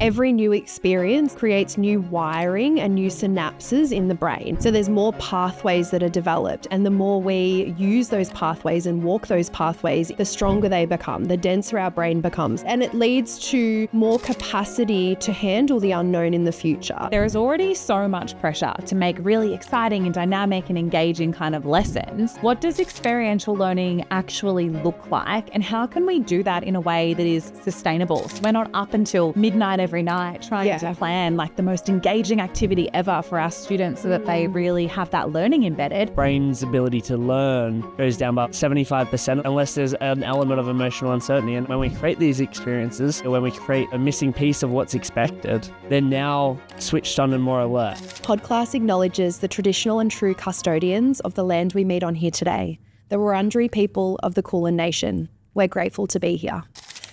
Every new experience creates new wiring and new synapses in the brain. So there's more pathways that are developed, and the more we use those pathways and walk those pathways, the stronger they become, the denser our brain becomes, and it leads to more capacity to handle the unknown in the future. There is already so much pressure to make really exciting and dynamic and engaging kind of lessons. What does experiential learning actually look like, and how can we do that in a way that is sustainable? So we're not up until midnight every night trying to plan like the most engaging activity ever for our students so that they really have that learning embedded. Brain's ability to learn goes down by 75% unless there's an element of emotional uncertainty. And when we create these experiences, when we create a missing piece of what's expected, they're now switched on and more alert. Podclass acknowledges the traditional and true custodians of the land we meet on here today, the Wurundjeri people of the Kulin Nation. We're grateful to be here.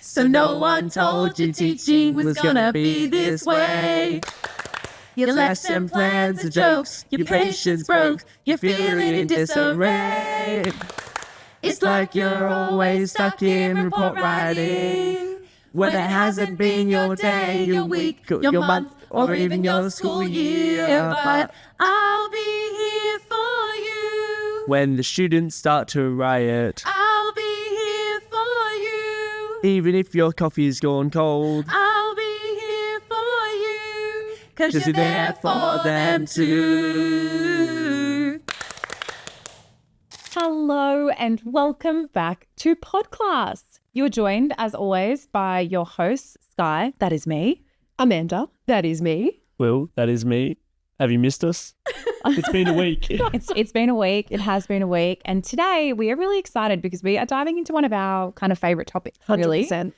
So no one told you teaching was gonna be this way. Your lesson plans are jokes, your patience broke, you're feeling in disarray. It's like you're always stuck in report writing, when it hasn't been your day, your week, your month, or even your school year. But I'll be here for you. When the students start to riot, I'll be here for you. even if your coffee's gone cold, I'll be here for you. 'Cause you're there for them too. Hello and welcome back to Podclass. You are joined, as always, by your hosts, Sky, that is me. Amanda, that is me. Will, that is me. Have you missed us? It's been a week. It's been a week. It has been a week. And today we are really excited because we are diving into one of our kind of favorite topics, really. 100%.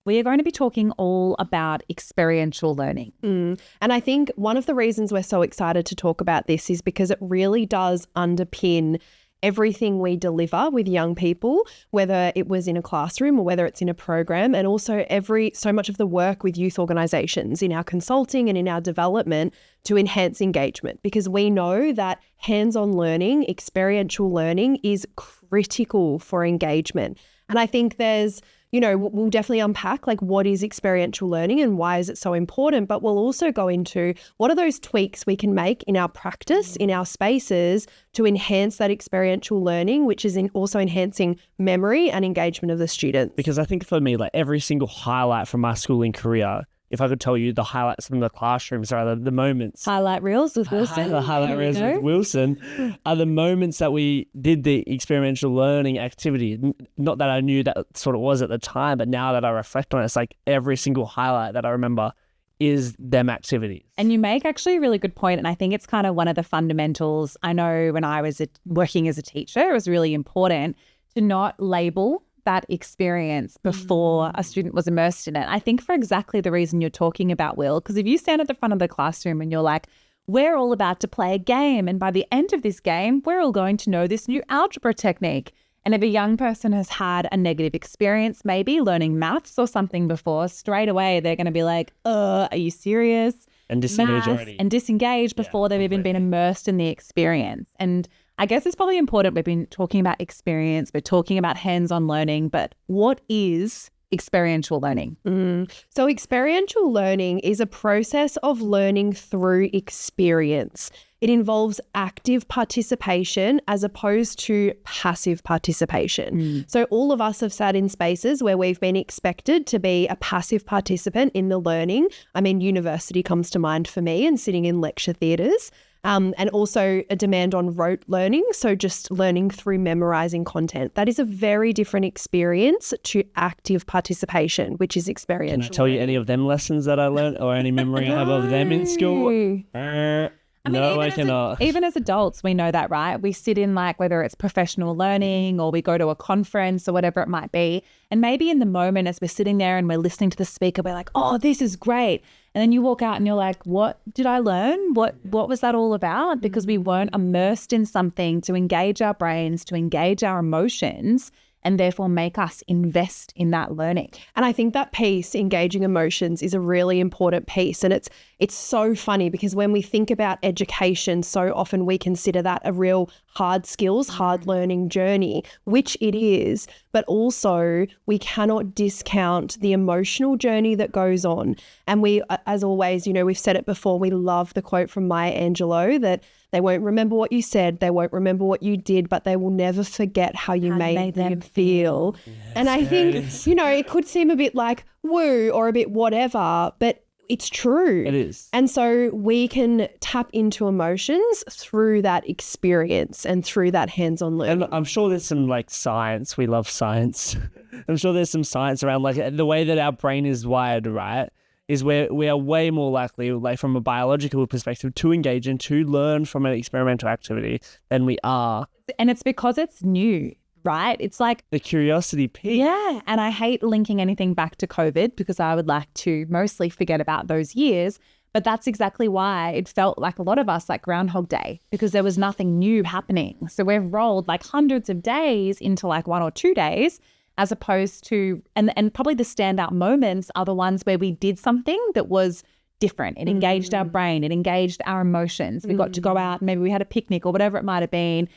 We are going to be talking all about experiential learning. And I think one of the reasons we're so excited to talk about this is because it really does underpin everything we deliver with young people, whether it was in a classroom or whether it's in a program, and also so much of the work with youth organisations in our consulting and in our development to enhance engagement, because we know that hands-on learning, experiential learning is critical for engagement. And I think we'll definitely unpack like what is experiential learning and why is it so important, but we'll also go into what are those tweaks we can make in our practice, in our spaces to enhance that experiential learning, which is also enhancing memory and engagement of the students. Because I think for me, like every single highlight from my schooling career, if I could tell you the highlights from the classrooms are the moments. Highlight reels with Wilson. The highlight reels with Wilson are the moments that we did the experiential learning activity. Not that I knew that sort of was at the time, but now that I reflect on it, it's like every single highlight that I remember is them activities. And you make actually a really good point, and I think it's kind of one of the fundamentals. I know when I was working as a teacher, it was really important to not label that experience before a student was immersed in it. I think for exactly the reason you're talking about, Will, because if you stand at the front of the classroom and you're like, we're all about to play a game, and by the end of this game, we're all going to know this new algebra technique. And if a young person has had a negative experience, maybe learning maths or something before, straight away they're going to be like, are you serious? And disengage Maths, already. And disengage before they've even been immersed in the experience. And I guess it's probably important. We've been talking about experience, we're talking about hands-on learning, but what is experiential learning? So experiential learning is a process of learning through experience. It involves active participation as opposed to passive participation. So all of us have sat in spaces where we've been expected to be a passive participant in the learning. I mean, university comes to mind for me, and sitting in lecture theatres. And also a demand on rote learning, so just learning through memorizing content. That is a very different experience to active participation, which is experiential. Can I tell you any of them lessons that I learned or any memory I have of them in school? No, I cannot. Even as adults, we know that, right? We sit in like whether it's professional learning or we go to a conference or whatever it might be. And maybe in the moment as we're sitting there and we're listening to the speaker, we're like, oh, this is great. And then you walk out and you're like, what did I learn? What was that all about? Because we weren't immersed in something to engage our brains, to engage our emotions and therefore make us invest in that learning. And I think that piece, engaging emotions, is a really important piece. And it's so funny because when we think about education, so often we consider that a real hard skills, hard learning journey, which it is, but also we cannot discount the emotional journey that goes on. And we, as always, we've said it before, we love the quote from Maya Angelou that they won't remember what you said, they won't remember what you did, but they will never forget how you made them feel. Yes, and I think, it could seem a bit like woo or a bit whatever, but it's true. It is. And so we can tap into emotions through that experience and through that hands-on learning. And I'm sure there's some science. We love science. I'm sure there's some science around the way that our brain is wired, right? Is where we are way more likely, from a biological perspective, to engage and to learn from an experimental activity than we are. And it's because it's new, right? It's like the curiosity piece. Yeah. And I hate linking anything back to COVID because I would like to mostly forget about those years. But that's exactly why it felt like a lot of us like Groundhog Day, because there was nothing new happening. So we've rolled hundreds of days into 1 or 2 days, as opposed to, and probably the standout moments are the ones where we did something that was different. It engaged our brain. It engaged our emotions. We got to go out. Maybe we had a picnic or whatever it might have been.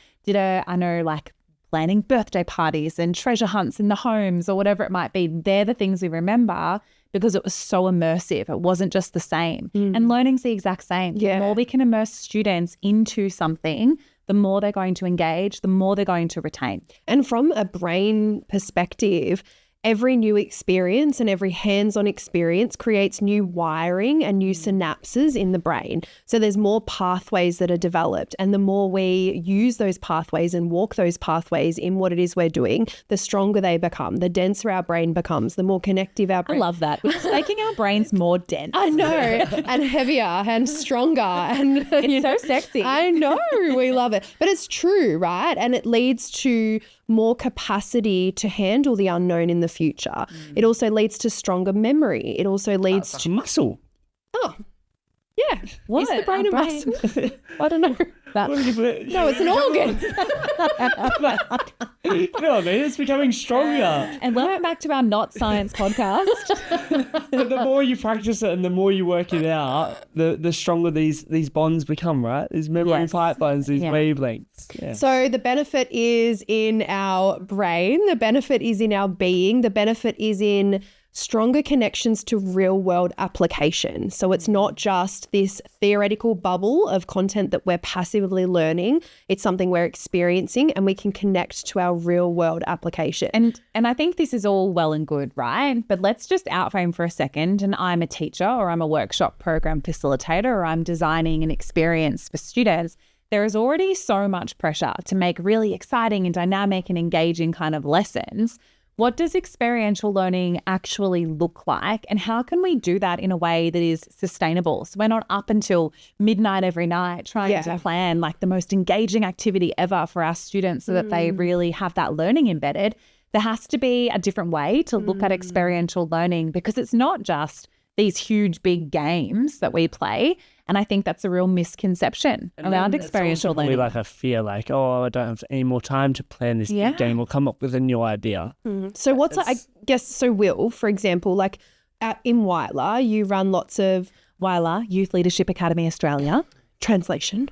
Planning birthday parties and treasure hunts in the homes or whatever it might be. They're the things we remember because it was so immersive. It wasn't just the same. And learning's the exact same. Yeah. The more we can immerse students into something, the more they're going to engage, the more they're going to retain. And from a brain perspective, every new experience and every hands-on experience creates new wiring and new synapses in the brain. So there's more pathways that are developed. And the more we use those pathways and walk those pathways in what it is we're doing, the stronger they become, the denser our brain becomes, the more connective our brain. I love that. We're just making our brains more dense. I know. And heavier and stronger. And it's so sexy. I know. We love it. But it's true, right? And it leads to more capacity to handle the unknown in the future. It also leads to stronger memory. It also leads to muscle. Oh, yeah. What? Is the brain a muscle? I don't know. No, it's an organ. You know what I mean? It's becoming stronger. And welcome back to our Not Science podcast. But the more you practice it and the more you work it out, the stronger these bonds become, right? These memory pipelines, these wavelengths. Yeah. So the benefit is in our brain. The benefit is in our being. The benefit is in stronger connections to real world application. So it's not just this theoretical bubble of content that we're passively learning. It's something we're experiencing and we can connect to our real world application. And I think this is all well and good, right? But let's just outframe for a second. And I'm a teacher or I'm a workshop program facilitator or I'm designing an experience for students. There is already so much pressure to make really exciting and dynamic and engaging kind of lessons. What does experiential learning actually look like, and how can we do that in a way that is sustainable? So we're not up until midnight every night trying to plan the most engaging activity ever for our students so that they really have that learning embedded. There has to be a different way to look at experiential learning because it's not just these huge, big games that we play. And I think that's a real misconception around experiential learning. Like a fear, I don't have any more time to plan this big game or come up with a new idea. So Will, for example, in Wyler, you run lots of Wyler, Youth Leadership Academy Australia. Translation.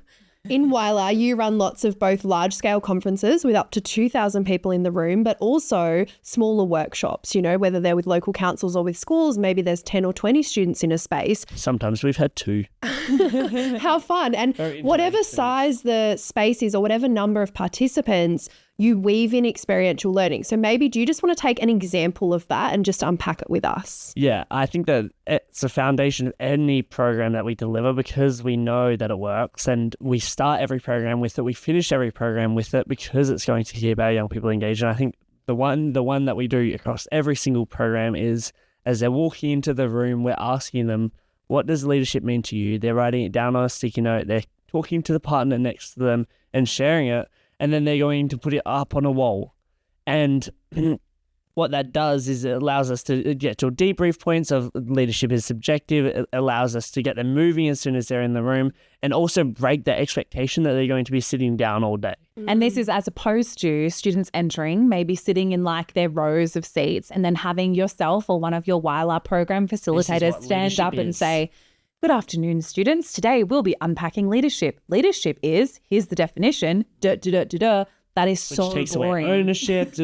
In Wyler, you run lots of both large-scale conferences with up to 2,000 people in the room, but also smaller workshops, whether they're with local councils or with schools. Maybe there's 10 or 20 students in a space. Sometimes we've had 2. How fun. And whatever size the space is or whatever number of participants, you weave in experiential learning. So maybe do you just want to take an example of that and just unpack it with us? Yeah, I think that it's a foundation of any program that we deliver because we know that it works and we start every program with it. We finish every program with it because it's going to keep our young people engaged. And I think the one that we do across every single program is as they're walking into the room, we're asking them, what does leadership mean to you? They're writing it down on a sticky note. They're talking to the partner next to them and sharing it. And then they're going to put it up on a wall. And what that does is it allows us to get to debrief points of leadership is subjective. It allows us to get them moving as soon as they're in the room, and also break the expectation that they're going to be sitting down all day. And this is as opposed to students entering, maybe sitting in like their rows of seats, and then having yourself or one of your WILA program facilitators stand up and say, "Good afternoon, students. Today we'll be unpacking leadership. Leadership is, here's the definition, That is so Which takes boring. away ownership.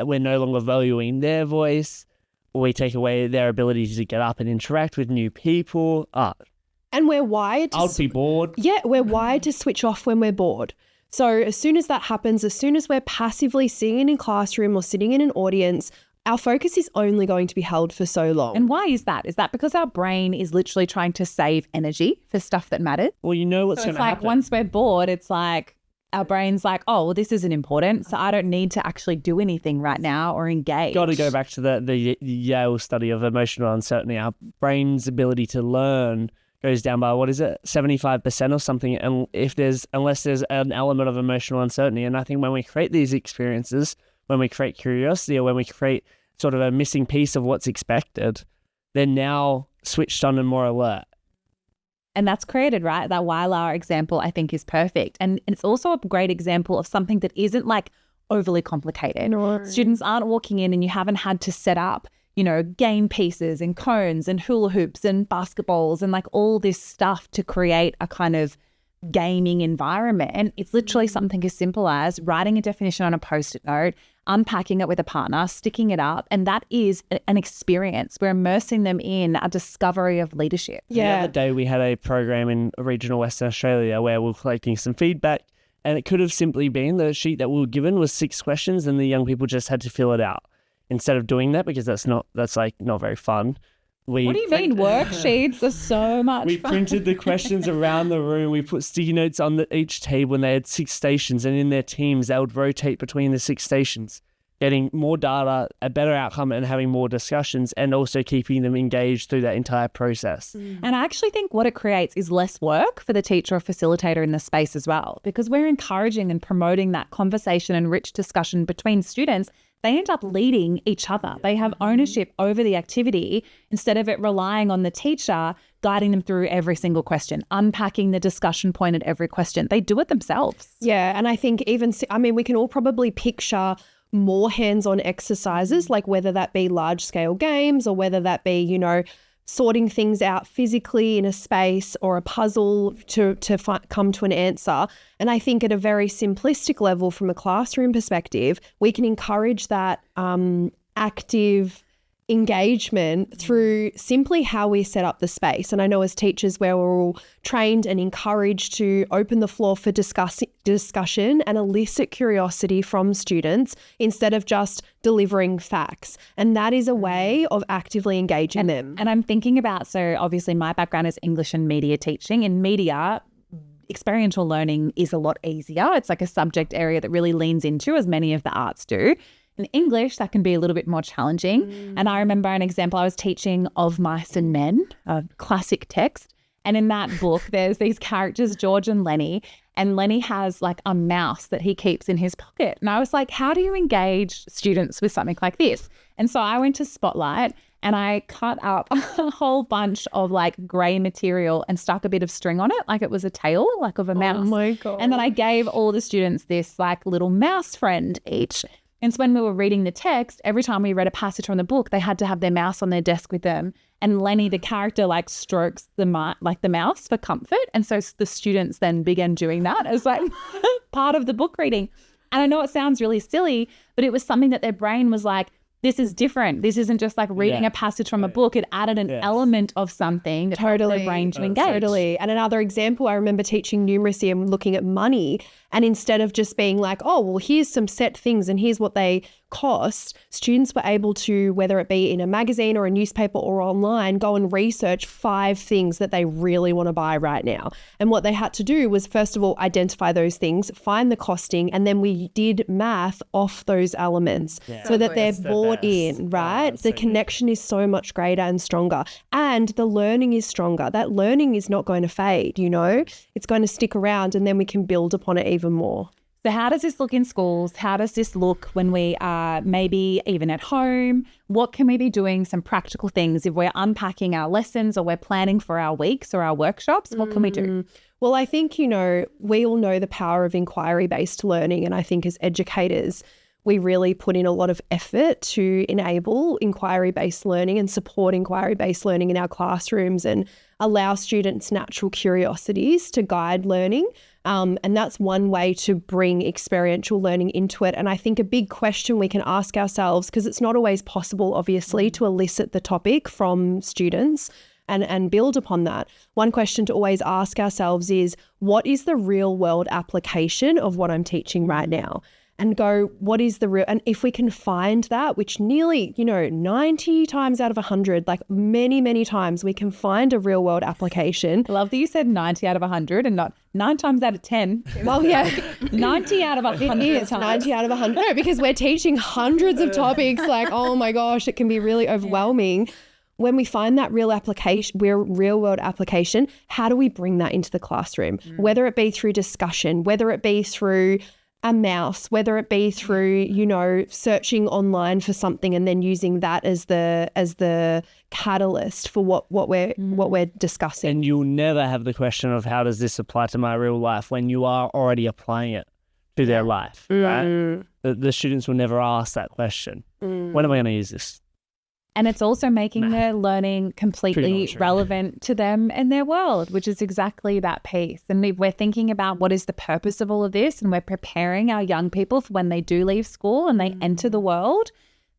We're no longer valuing their voice. We take away their ability to get up and interact with new people. And we're wired I'll be bored. Yeah, we're wired to switch off when we're bored. So as soon as that happens, as soon as we're passively sitting in a classroom or sitting in an audience, our focus is only going to be held for so long. And why is that? Is that because our brain is literally trying to save energy for stuff that matters? Well, you know what's So going it's to like happen. once we're bored, it's like our brain's like, oh, well, this isn't important, so I don't need to actually do anything right now or engage. Got to go back to the Yale study of emotional uncertainty. Our brain's ability to learn goes down by, 75% or something, and unless there's an element of emotional uncertainty. And I think when we create these experiences, when we create curiosity, or when we create sort of a missing piece of what's expected, they're now switched on and more alert. And that's created, right? That WILA example, I think, is perfect. And it's also a great example of something that isn't like overly complicated. No. Students aren't walking in and you haven't had to set up, game pieces and cones and hula hoops and basketballs and like all this stuff to create a kind of gaming environment. It's literally something as simple as writing a definition on a Post-it note, unpacking it with a partner, sticking it up, and that is an experience. We're immersing them in a discovery of leadership. The Yeah. other day we had a program in regional Western Australia where we were collecting some feedback, and it could have simply been the sheet that we were given was 6 questions and the young people just had to fill it out. Instead of doing that, because that's not very fun. What do you mean? Worksheets are so much We fun. printed the questions around the room. We put sticky notes on each table, and they had 6 stations, and in their teams, they would rotate between the 6 stations, getting more data, a better outcome, and having more discussions, and also keeping them engaged through that entire process. And I actually think what it creates is less work for the teacher or facilitator in the space as well, because we're encouraging and promoting that conversation and rich discussion between students. They end up leading each other. They have ownership over the activity instead of it relying on the teacher guiding them through every single question, unpacking the discussion point at every question. They do it themselves. Yeah, and I think we can all probably picture more hands-on exercises, like whether that be large-scale games or whether that be, sorting things out physically in a space or a puzzle to come to an answer. And I think at a very simplistic level from a classroom perspective, we can encourage that active engagement through simply how we set up the space. And I know as teachers, we're all trained and encouraged to open the floor for discussion and elicit curiosity from students instead of just delivering facts. And that is a way of actively engaging them. And I'm thinking about, so obviously my background is English and media teaching. In media, experiential learning is a lot easier. It's like a subject area that really leans into, as many of the arts do. In English, that can be a little bit more challenging. And I remember an example, I was teaching Of Mice and Men, a classic text. And in that book, there's these characters, George and Lenny. And Lenny has like a mouse that he keeps in his pocket. And I was like, how do you engage students with something like this? And so I went to Spotlight and I cut up a whole bunch of like grey material and stuck a bit of string on it, like it was a tail, like of a mouse. Oh my God. And then I gave all the students this like little mouse friend each. And so when we were reading the text, every time we read a passage from the book, they had to have their mouse on their desk with them. And Lenny, the character, like strokes the mouse for comfort. And so the students then began doing that as like part of the book reading. And I know it sounds really silly, but it was something that their brain was like, this is different. This isn't just like reading a passage from a book. It added an element of something that helped their brain to engage. Totally. And another example, I remember teaching numeracy and looking at money. And instead of just being like, oh, well, here's some set things and here's what they cost, students were able to, whether it be in a magazine or a newspaper or online, go and research 5 things that they really want to buy right now. And what they had to do was, first of all, identify those things, find the costing, and then we did math off those elements so that they're bought in, right? The connection is so much greater and stronger. And the learning is stronger. That learning is not going to fade, It's going to stick around, and then we can build upon it even more. So how does this look in schools? How does this look when we are maybe even at home? What can we be doing? Some practical things. If we're unpacking our lessons or we're planning for our weeks or our workshops, what can we do? Well, I think, we all know the power of inquiry-based learning. And I think as educators, we really put in a lot of effort to enable inquiry-based learning and support inquiry-based learning in our classrooms and allow students' natural curiosities to guide learning. And that's one way to bring experiential learning into it. And I think a big question we can ask ourselves, because it's not always possible, obviously, to elicit the topic from students and build upon that. One question to always ask ourselves is, what is the real world application of what I'm teaching right now? And go, what is the real, and if we can find that, which nearly, 90 times out of 100, like many, many times we can find a real world application. I love that you said 90 out of 100 and not 9 times out of 10. Well, yeah. 90 out of 100 It's times. 90 out of 100. No, because we're teaching hundreds of topics, like, oh my gosh, it can be really overwhelming. When we find that real world application, how do we bring that into the classroom? Whether it be through discussion, whether it be through a mouse, whether it be through, searching online for something and then using that as the catalyst for what we're discussing. And you'll never have the question of how does this apply to my real life when you are already applying it to their life, right? The students will never ask that question. When am I going to use this? And it's also making their learning completely relevant to them and their world, which is exactly that piece. And if we're thinking about what is the purpose of all of this and we're preparing our young people for when they do leave school and they enter the world,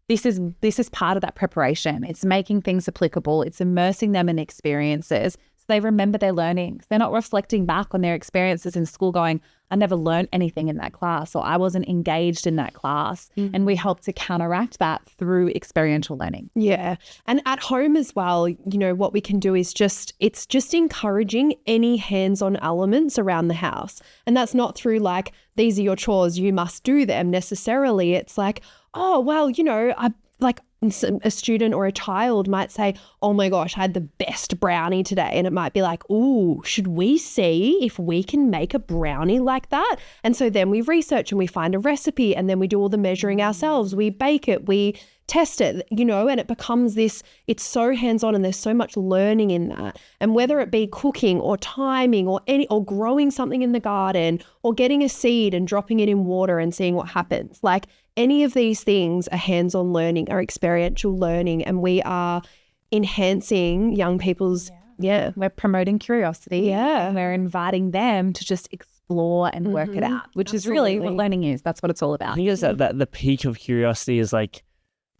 this is part of that preparation. It's making things applicable. It's immersing them in experiences so they remember their learnings. They're not reflecting back on their experiences in school going, I never learned anything in that class, or I wasn't engaged in that class. And we help to counteract that through experiential learning. Yeah. And at home as well, what we can do is it's just encouraging any hands-on elements around the house. And that's not through like, these are your chores, you must do them necessarily. It's like, oh, well, a student or a child might say, oh my gosh, I had the best brownie today. And it might be like, ooh, should we see if we can make a brownie like that? And so then we research and we find a recipe and then we do all the measuring ourselves. We bake it, we test it, and it becomes this, it's so hands-on and there's so much learning in that. And whether it be cooking or timing or growing something in the garden or getting a seed and dropping it in water and seeing what happens, like any of these things are hands-on learning, are experiential learning, and we are enhancing young people's, We're promoting curiosity. Yeah. We're inviting them to just explore and work it out, which is really what learning is. That's what it's all I about. think it's that the peak of curiosity is like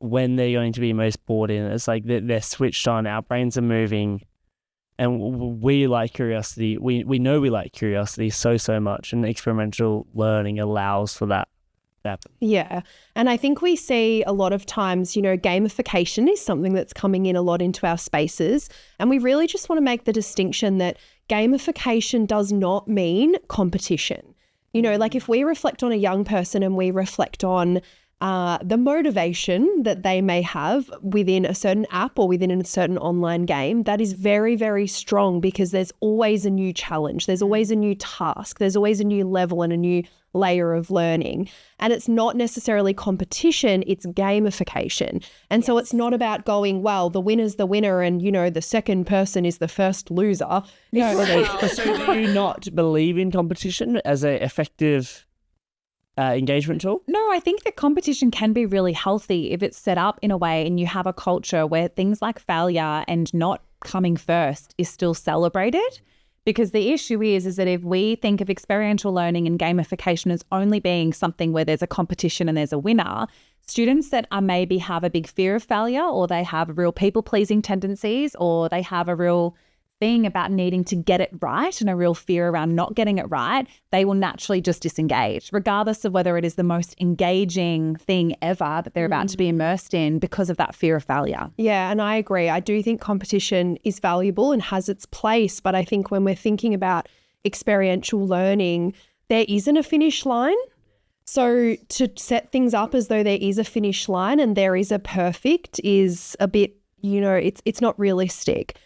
when they're going to be most bored in. It's like they're switched on, our brains are moving, and we like curiosity. We know we like curiosity so much, and experiential learning allows for that to happen. Yeah. And I think we see a lot of times, gamification is something that's coming in a lot into our spaces. And we really just want to make the distinction that gamification does not mean competition. Like if we reflect on a young person and we reflect on the motivation that they may have within a certain app or within a certain online game, that is very, very strong because there's always a new challenge. There's always a new task. There's always a new level and a new layer of learning. And it's not necessarily competition, it's gamification. And so it's not about going, well, the winner's the winner and, the second person is the first loser. So do you not believe in competition as an effective engagement tool? No, I think that competition can be really healthy if it's set up in a way and you have a culture where things like failure and not coming first is still celebrated. Because the issue is that if we think of experiential learning and gamification as only being something where there's a competition and there's a winner, students that are maybe have a big fear of failure, or they have real people-pleasing tendencies, or they have a real thing about needing to get it right and a real fear around not getting it right, they will naturally just disengage, regardless of whether it is the most engaging thing ever that they're about to be immersed in because of that fear of failure. Yeah, and I agree. I do think competition is valuable and has its place, but I think when we're thinking about experiential learning, there isn't a finish line. So to set things up as though there is a finish line and there is a perfect is a bit, it's not realistic.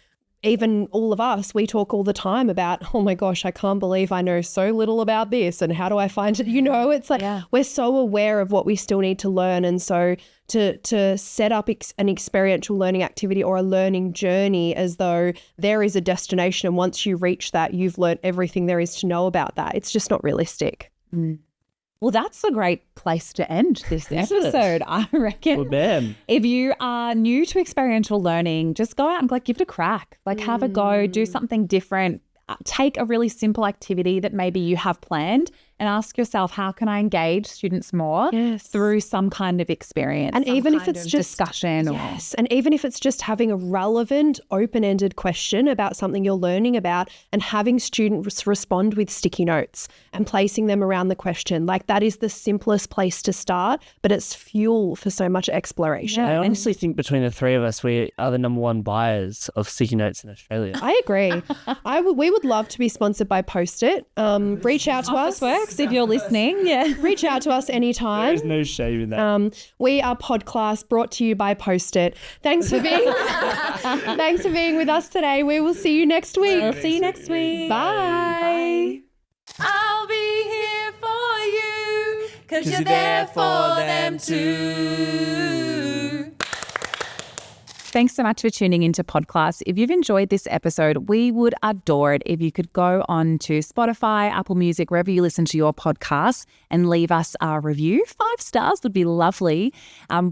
even all of us, we talk all the time about, oh my gosh, I can't believe I know so little about this and how do I find it? It's like we're so aware of what we still need to learn. And so to set up an experiential learning activity or a learning journey as though there is a destination and once you reach that, you've learned everything there is to know about that. It's just not realistic. Well, that's a great place to end this episode, I reckon. Well, bam. If you are new to experiential learning, just go out and give it a crack. Have a go, do something different. Take a really simple activity that maybe you have planned and ask yourself, how can I engage students more through some kind of experience? And even if it's just discussion. And even if it's just having a relevant, open-ended question about something you're learning about and having students respond with sticky notes and placing them around the question, that is the simplest place to start, but it's fuel for so much exploration. I honestly think between the three of us, we are the number one buyers of sticky notes in Australia. I agree. We would love to be sponsored by Post-it. Reach out to us. If you're listening, reach out to us anytime. There's no shame in that. We are Podcast, brought to you by Post-it. Thanks for being with us today. We will see you next week. Bye. I'll be here for you, 'cause you're there for them too. Thanks so much for tuning into Podcast. If you've enjoyed this episode, we would adore it if you could go on to Spotify, Apple Music, wherever you listen to your podcasts and leave us a review. 5 stars would be lovely.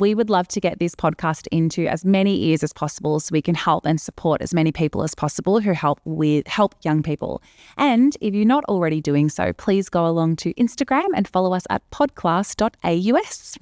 We would love to get this podcast into as many ears as possible so we can help and support as many people as possible who help young people. And if you're not already doing so, please go along to Instagram and follow us at podcast.aus.